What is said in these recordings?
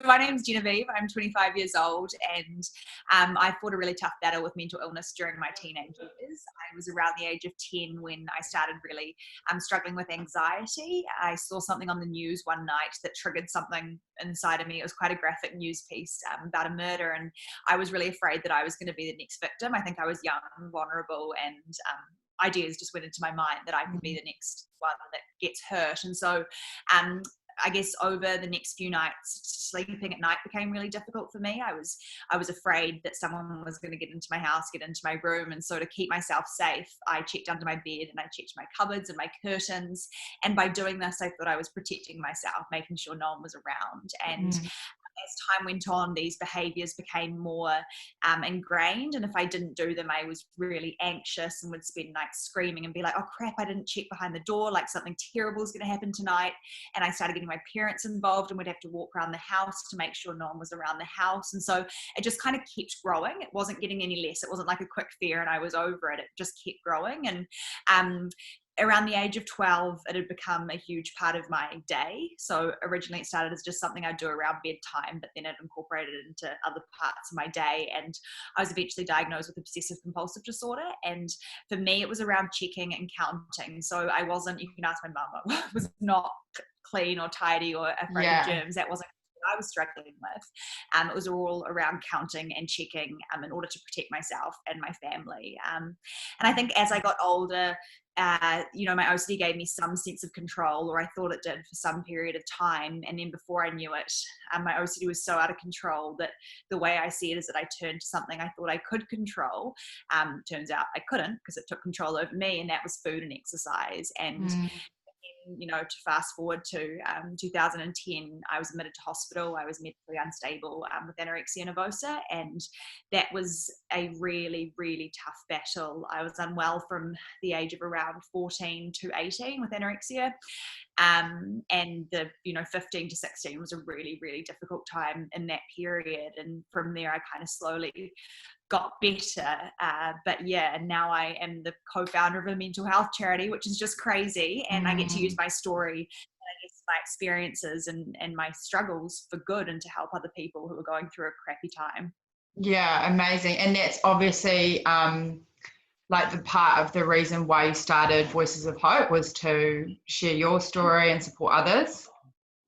my name's Genevieve. I'm 25 years old, and I fought a really tough battle with mental illness during my teenage years. I was around the age of 10 when I started really struggling with anxiety. I saw something on the news one night that triggered something inside of me. It was quite a graphic news piece about a murder, and I was really afraid that I was going to be the next victim. I think I was young and vulnerable, and ideas just went into my mind that I could be the next one that gets hurt. And so I guess over the next few nights, sleeping at night became really difficult for me. I was afraid that someone was going to get into my house, get into my room. And so to keep myself safe, I checked under my bed and I checked my cupboards and my curtains. And by doing this, I thought I was protecting myself, making sure no one was around. And as time went on, these behaviors became more ingrained. And if I didn't do them, I was really anxious and would spend nights screaming and be like, oh crap, I didn't check behind the door, like something terrible is going to happen tonight. And I started getting my parents involved and would have to walk around the house to make sure no one was around the house. And so it just kind of kept growing. It wasn't getting any less. It wasn't like a quick fear and I was over it. It just kept growing. And around the age of 12, it had become a huge part of my day. So originally it started as just something I'd do around bedtime, but then it incorporated into other parts of my day. And I was eventually diagnosed with obsessive compulsive disorder. And for me, it was around checking and counting. So I wasn't, you can ask my mum, I was not clean or tidy or afraid of germs. That wasn't what I was struggling with. It was all around counting and checking in order to protect myself and my family. And I think as I got older, my OCD gave me some sense of control, or I thought it did for some period of time. And then before I knew it, my OCD was so out of control that the way I see it is that I turned to something I thought I could control. Turns out I couldn't, because it took control over me, and that was food and exercise. And to fast forward to 2010, I was admitted to hospital. I was medically unstable with anorexia nervosa, and that was a really, really tough battle. I was unwell from the age of around 14 to 18 with anorexia, and the 15 to 16 was a really, really difficult time in that period. And from there, I kind of slowly got better. But yeah, now I am the co-founder of a mental health charity, which is just crazy. And I get to use my story and I guess my experiences and my struggles for good and to help other people who are going through a crappy time. Yeah, amazing. And that's obviously like the part of the reason why you started Voices of Hope was to share your story and support others.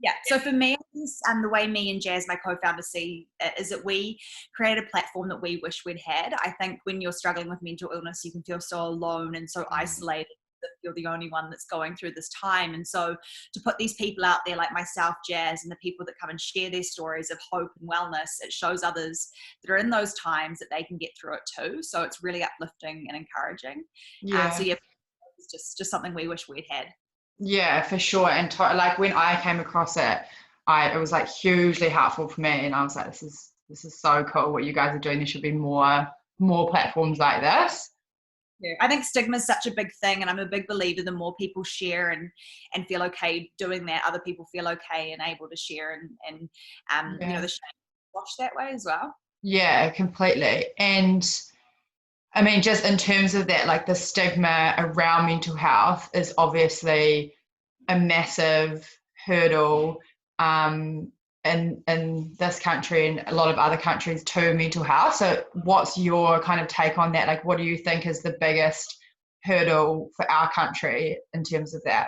Yeah, so for me, the way me and Jazz, my co-founder, see it is that we create a platform that we wish we'd had. I think when you're struggling with mental illness, you can feel so alone and so isolated that you're the only one that's going through this time. And so to put these people out there like myself, Jazz, and the people that come and share their stories of hope and wellness, it shows others that are in those times that they can get through it too. So it's really uplifting and encouraging. It's just something we wish we'd had. Yeah, for sure. And like when I came across it, it was like hugely helpful for me, and I was like, this is so cool what you guys are doing. There should be more platforms like this. Yeah, I think stigma is such a big thing, and I'm a big believer the more people share and feel okay doing that, other people feel okay and able to share and the shame wash that way as well. Yeah, completely. And I mean, just in terms of that, like the stigma around mental health is obviously a massive hurdle in this country and a lot of other countries to mental health. So what's your kind of take on that? Like, what do you think is the biggest hurdle for our country in terms of that?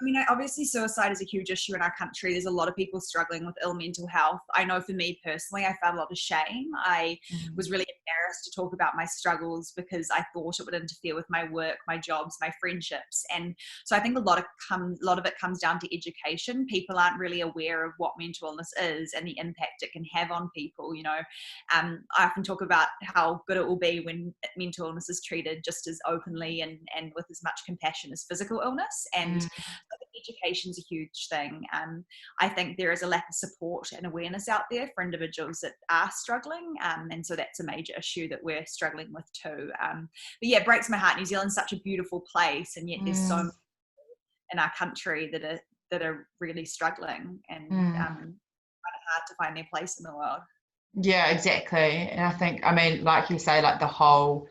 I mean, obviously suicide is a huge issue in our country. There's a lot of people struggling with ill mental health. I know for me personally, I felt a lot of shame. I was really embarrassed to talk about my struggles because I thought it would interfere with my work, my jobs, my friendships. And so I think a lot of it comes down to education. People aren't really aware of what mental illness is and the impact it can have on people. I often talk about how good it will be when mental illness is treated just as openly and with as much compassion as physical illness. And education is a huge thing. I think there is a lack of support and awareness out there for individuals that are struggling, and so that's a major issue that we're struggling with too. But yeah, it breaks my heart. New Zealand's such a beautiful place, and yet there's so many in our country that are really struggling and kind of hard to find their place in the world. Yeah, exactly. And I think, I mean, like you say, like the whole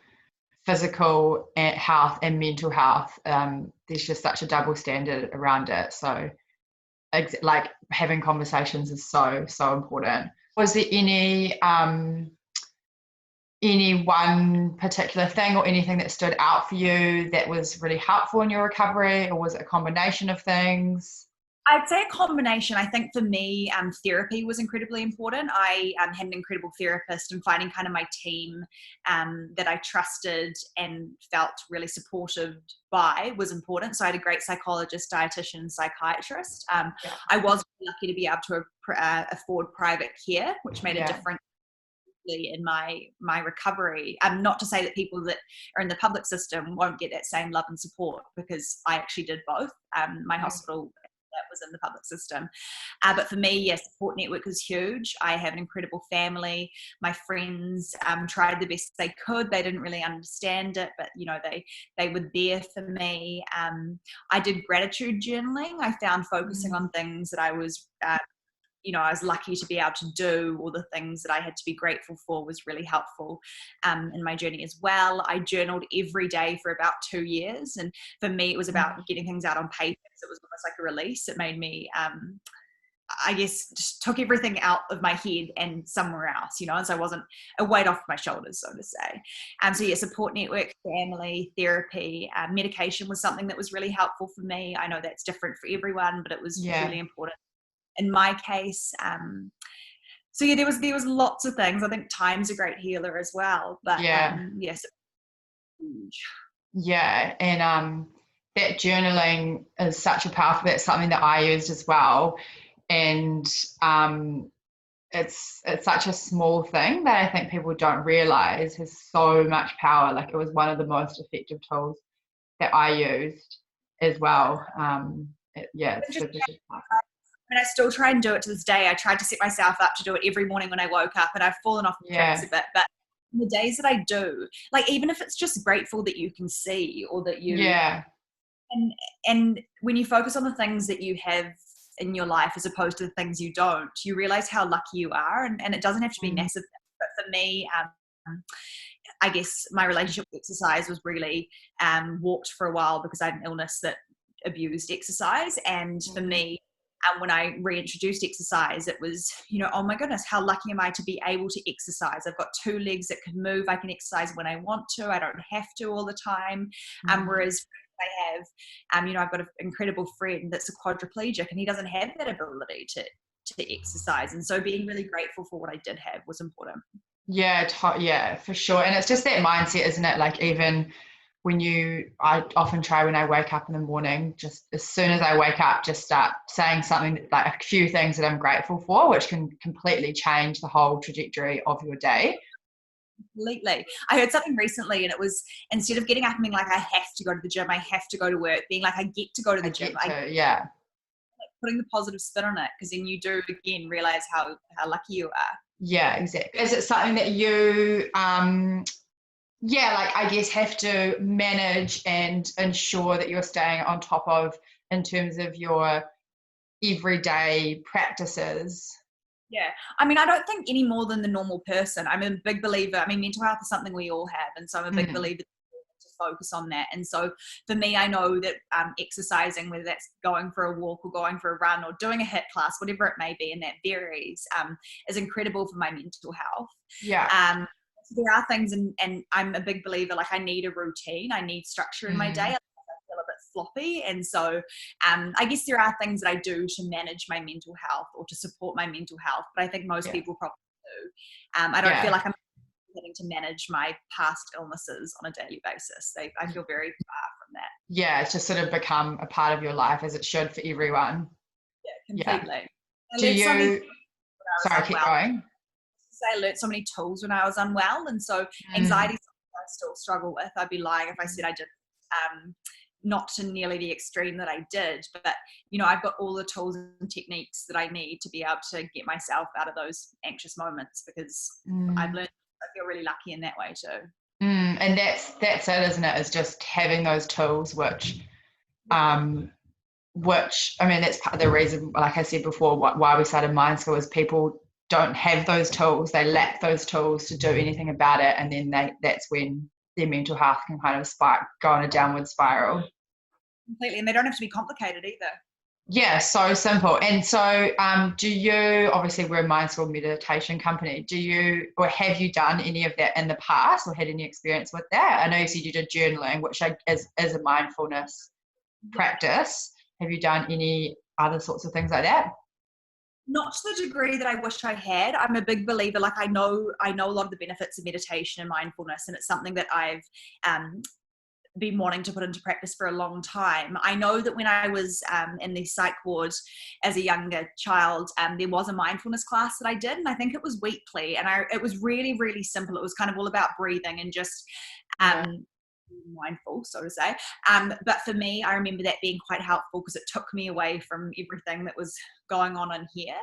physical health and mental health, there's just such a double standard around it. So like having conversations is so, so important. Was there any one particular thing or anything that stood out for you that was really helpful in your recovery, or was it a combination of things? I'd say a combination. I think for me, therapy was incredibly important. I had an incredible therapist, and finding kind of my team that I trusted and felt really supported by was important. So I had a great psychologist, dietitian, psychiatrist. I was lucky to be able to afford private care, which made a difference in my recovery. Not to say that people that are in the public system won't get that same love and support, because I actually did both. My hospital that was in the public system. But for me, yes, support network was huge. I have an incredible family. My friends tried the best they could. They didn't really understand it, but they were there for me. I did gratitude journaling. I found focusing on things that I was I was lucky to be able to do, or the things that I had to be grateful for, was really helpful in my journey as well. I journaled every day for about 2 years. And for me, it was about getting things out on paper. So it was almost like a release. It made me, I guess, just took everything out of my head and somewhere else, and so I wasn't a weight off my shoulders, so to say. So yeah, support network, family, therapy, medication was something that was really helpful for me. I know that's different for everyone, but it was really important in my case. So yeah, there was lots of things. I think time's a great healer as well. But yes, huge. Yeah, and that journaling is such a powerful. That's something that I used as well, and it's such a small thing that I think people don't realize has so much power. Like, it was one of the most effective tools that I used as well. It's super, super powerful. I mean, I still try and do it to this day. I tried to set myself up to do it every morning when I woke up, and I've fallen off the tracks a bit. But the days that I do, like, even if it's just grateful that you can see, or that you, and when you focus on the things that you have in your life as opposed to the things you don't, you realize how lucky you are. And it doesn't have to be massive. But for me, I guess my relationship with exercise was really warped for a while, because I had an illness that abused exercise. And for me, when I reintroduced exercise, it was, oh my goodness, how lucky am I to be able to exercise? I've got 2 legs that can move. I can exercise when I want to. I don't have to all the time. Whereas I have, I've got an incredible friend that's a quadriplegic, and he doesn't have that ability to exercise. And so being really grateful for what I did have was important. Yeah, for sure. And it's just that mindset, isn't it? Like, even I often try when I wake up in the morning, just as soon as I wake up, just start saying something, like a few things that I'm grateful for, which can completely change the whole trajectory of your day. Completely. I heard something recently, and it was, instead of getting up and being like, I have to go to the gym, I have to go to work, being like, I get to go to the gym. Putting the positive spin on it, because then you do, again, realize how lucky you are. Yeah, exactly. Is it something that you I guess have to manage and ensure that you're staying on top of, in terms of your everyday practices? Yeah. I mean, I don't think any more than the normal person. I'm a big believer. I mean, mental health is something we all have. And so I'm a big believer to focus on that. And so for me, I know that exercising, whether that's going for a walk or going for a run or doing a HIIT class, whatever it may be, and that varies, is incredible for my mental health. Yeah. So there are things, and I'm a big believer, like, I need a routine. I need structure in my day. I feel a bit floppy. And so I guess there are things that I do to manage my mental health or to support my mental health, but I think most people probably do. I don't feel like I'm having to manage my past illnesses on a daily basis. I feel very far from that. Yeah, it's just sort of become a part of your life, as it should for everyone. Yeah, completely. Do you... Sorry, keep going. I learned so many tools when I was unwell, and so anxiety is something I still struggle with. I'd be lying if I said I did not to nearly the extreme that I did, but I've got all the tools and techniques that I need to be able to get myself out of those anxious moments, because I've learned, I feel really lucky in that way too. And that's it, isn't it? Is just having those tools, which I mean, that's part of the reason, like I said before, why we started Mind School, is people don't have those tools. They lack those tools to do anything about it, and then that's when their mental health can kind of go on a downward spiral. Completely. And they don't have to be complicated either. Yeah, so simple. And so, do you, obviously we're a mindful meditation company, do you, or have you done any of that in the past or had any experience with that? I know you said you did journaling, which is a mindfulness practice. Have you done any other sorts of things like that? Not to the degree that I wish I had. I'm a big believer, like I know a lot of the benefits of meditation and mindfulness, and it's something that I've um, been wanting to put into practice for a long time. I know that when I was in the psych ward as a younger child, there was a mindfulness class that I did, and I think it was weekly, and it was really, really simple. It was kind of all about breathing and just Yeah. mindful, so to say. But for me, I remember that being quite helpful because it took me away from everything that was going on in here.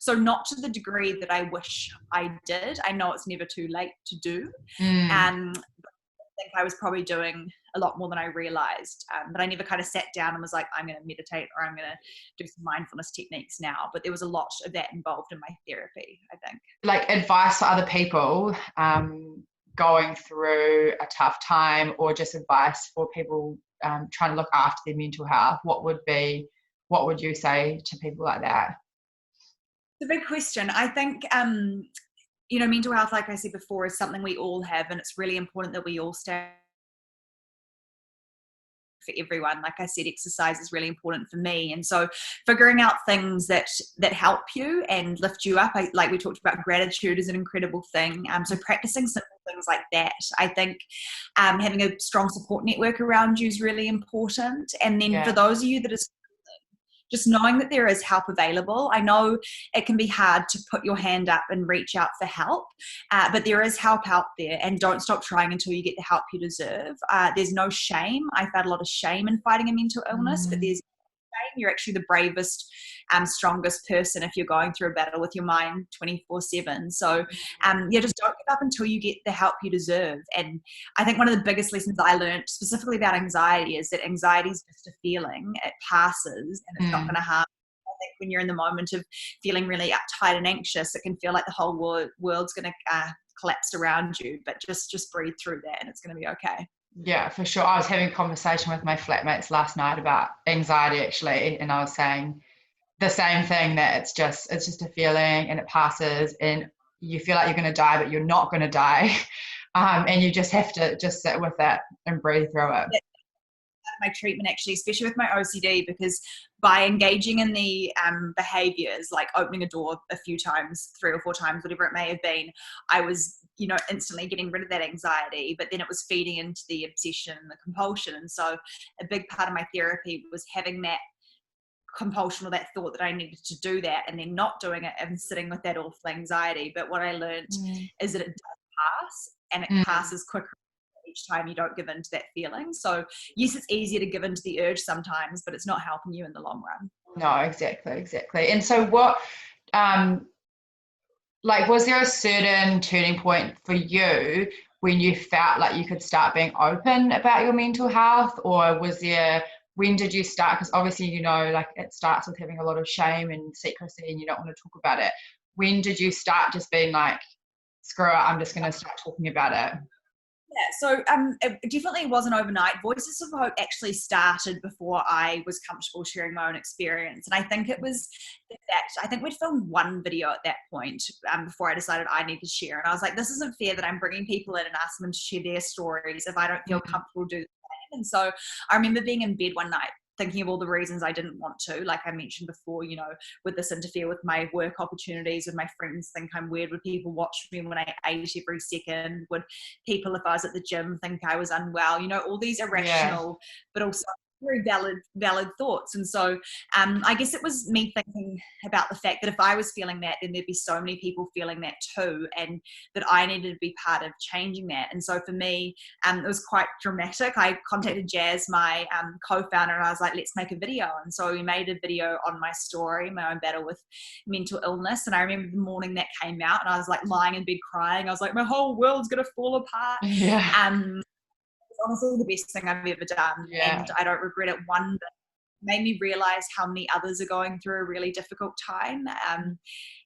So not to the degree that I wish I did. I know it's never too late to do. Mm. I think I was probably doing a lot more than I realized. But I never kind of sat down and was like, I'm going to meditate or I'm going to do some mindfulness techniques now. But there was a lot of that involved in my therapy, I think. Like advice for other people going through a tough time, or just advice for people trying to look after their mental health, what would you say to people like that? It's a big question. I think mental health, like I said before, is something we all have, and it's really important that we all stay for everyone. Like I said, exercise is really important for me, and so figuring out things that help you and lift you up. Like we talked about, gratitude is an incredible thing. So practicing simple things like that. I think having a strong support network around you is really important. And then for Yeah. those of you that are just knowing that there is help available. I know it can be hard to put your hand up and reach out for help, but there is help out there, and don't stop trying until you get the help you deserve. There's no shame. I felt a lot of shame in fighting a mental illness, but Mm. there's you're actually the bravest, strongest person if you're going through a battle with your mind 24/7. So, just don't give up until you get the help you deserve. And I think one of the biggest lessons I learned specifically about anxiety is that anxiety is just a feeling. It passes and it's not going Mm. to harm. I think when you're in the moment of feeling really uptight and anxious, it can feel like the whole world's going to collapse around you. But just breathe through that, and it's going to be okay. Yeah, for sure. I was having a conversation with my flatmates last night about anxiety actually, and I was saying the same thing, that it's just a feeling and it passes, and you feel like you're going to die, but you're not going to die. And you just have to just sit with it and breathe through it. My treatment actually, especially with my OCD, because by engaging in the behaviors like opening a door a few times, 3 or 4 times, whatever it may have been, I was instantly getting rid of that anxiety, but then it was feeding into the obsession and the compulsion. And so a big part of my therapy was having that compulsion or that thought that I needed to do that, and then not doing it and sitting with that awful anxiety. But what I learned Mm. is that it does pass, and it Mm. passes quicker each time you don't give in to that feeling. So yes, it's easier to give in to the urge sometimes, but it's not helping you in the long run. No, exactly. And so um, like, was there a certain turning point for you when you felt like you could start being open about your mental health? Or when did you start? Because obviously, like it starts with having a lot of shame and secrecy and you don't want to talk about it. When did you start just being like, screw it, I'm just going to start talking about it? Yeah, so it definitely wasn't overnight. Voices of Hope actually started before I was comfortable sharing my own experience. And I think it was that I think we'd filmed one video at that point before I decided I need to share. And I was like, this isn't fair that I'm bringing people in and asking them to share their stories if I don't feel Mm. comfortable doing that. And so I remember being in bed one night thinking of all the reasons I didn't want to, like I mentioned before, would this interfere with my work opportunities? Would my friends think I'm weird? Would people watch me when I ate every second? Would people, if I was at the gym, think I was unwell? All these Yeah. irrational but also very valid thoughts. And so I guess it was me thinking about the fact that if I was feeling that, then there'd be so many people feeling that too, and that I needed to be part of changing that. And so for me, it was quite dramatic. I contacted Jazz, my co-founder, and I was like, let's make a video. And so we made a video on my story, my own battle with mental illness. And I remember the morning that came out, and I was like lying in bed crying. I was like, my whole world's going to fall apart. Yeah. It's honestly the best thing I've ever done, and Yeah. I don't regret it one bit. It made me realize how many others are going through a really difficult time,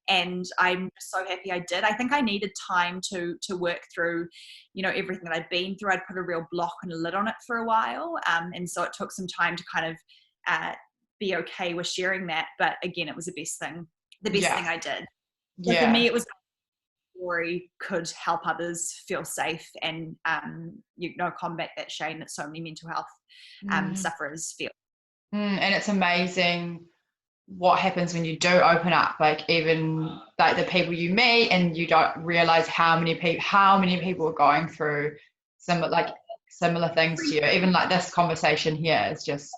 and I'm so happy I did. I think I needed time to work through, everything that I'd been through. I'd put a real block and a lid on it for a while, and so it took some time to kind of be okay with sharing that. But again, it was the best thing I did. So for Yeah. me, it was story could help others feel safe and combat that shame that so many mental health sufferers feel. And it's amazing what happens when you do open up, like even like the people you meet, and you don't realize how many people are going through similar things to you. Even like this conversation here is just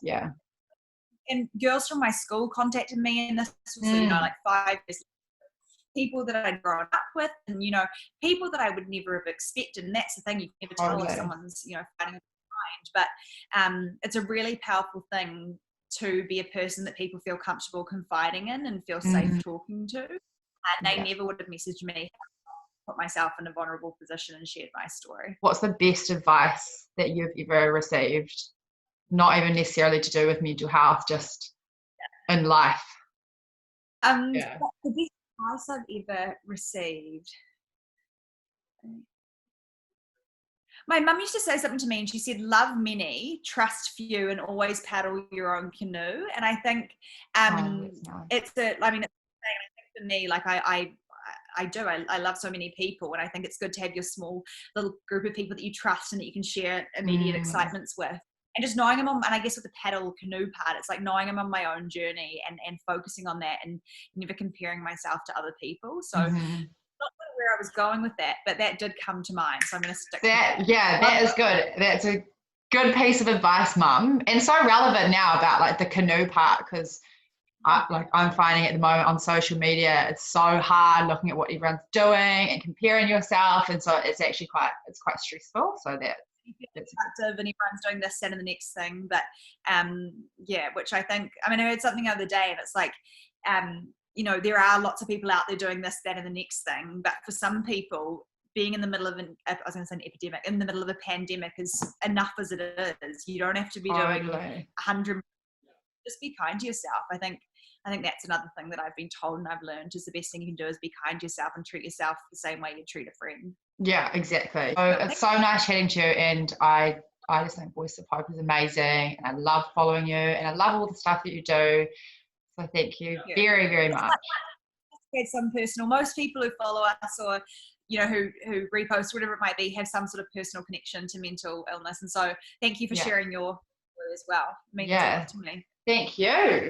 And girls from my school contacted me, and this was like 5 years, people that I'd grown up with, and people that I would never have expected. And that's the thing, you can never tell if someone's fighting mind, but it's a really powerful thing to be a person that people feel comfortable confiding in and feel safe talking to. And they never would have messaged me, put myself in a vulnerable position and shared my story. What's the best advice that you've ever received? Not even necessarily to do with mental health, just in life. The best advice I've ever received. My mum used to say something to me, and she said, love many, trust few, and always paddle your own canoe. And I think it's for me, like I love so many people, and I think it's good to have your small little group of people that you trust and that you can share immediate excitements with. And just knowing them on, and I guess with the paddle canoe part, it's like knowing I'm on my own journey and focusing on that and never comparing myself to other people. So not sure where I was going with that, but that did come to mind. So I'm going to stick that. with that. Yeah, that is good. That's a good piece of advice, Mum, and so relevant now about like the canoe part, because I'm finding at the moment on social media, it's so hard looking at what everyone's doing and comparing yourself, and so it's actually quite stressful. So that's productive, and everyone's doing this and the next thing, but which I think, I heard something the other day, and it's like there are lots of people out there doing this, that, and the next thing, but for some people, being in the middle of an epidemic, in the middle of a pandemic, is enough as it is. You don't have to be doing 100. Just be kind to yourself. I think that's another thing that I've been told and I've learned is the best thing you can do is be kind to yourself and treat yourself the same way you treat a friend. Yeah, exactly. So it's so nice chatting to you, and I just think Voice of Hope is amazing, and I love following you, and I love all the stuff that you do. So thank you very, very much. It's some personal. Most people who follow us or who repost, whatever it might be, have some sort of personal connection to mental illness, and so thank you for sharing your story as well. It means a lot to me. Thank you.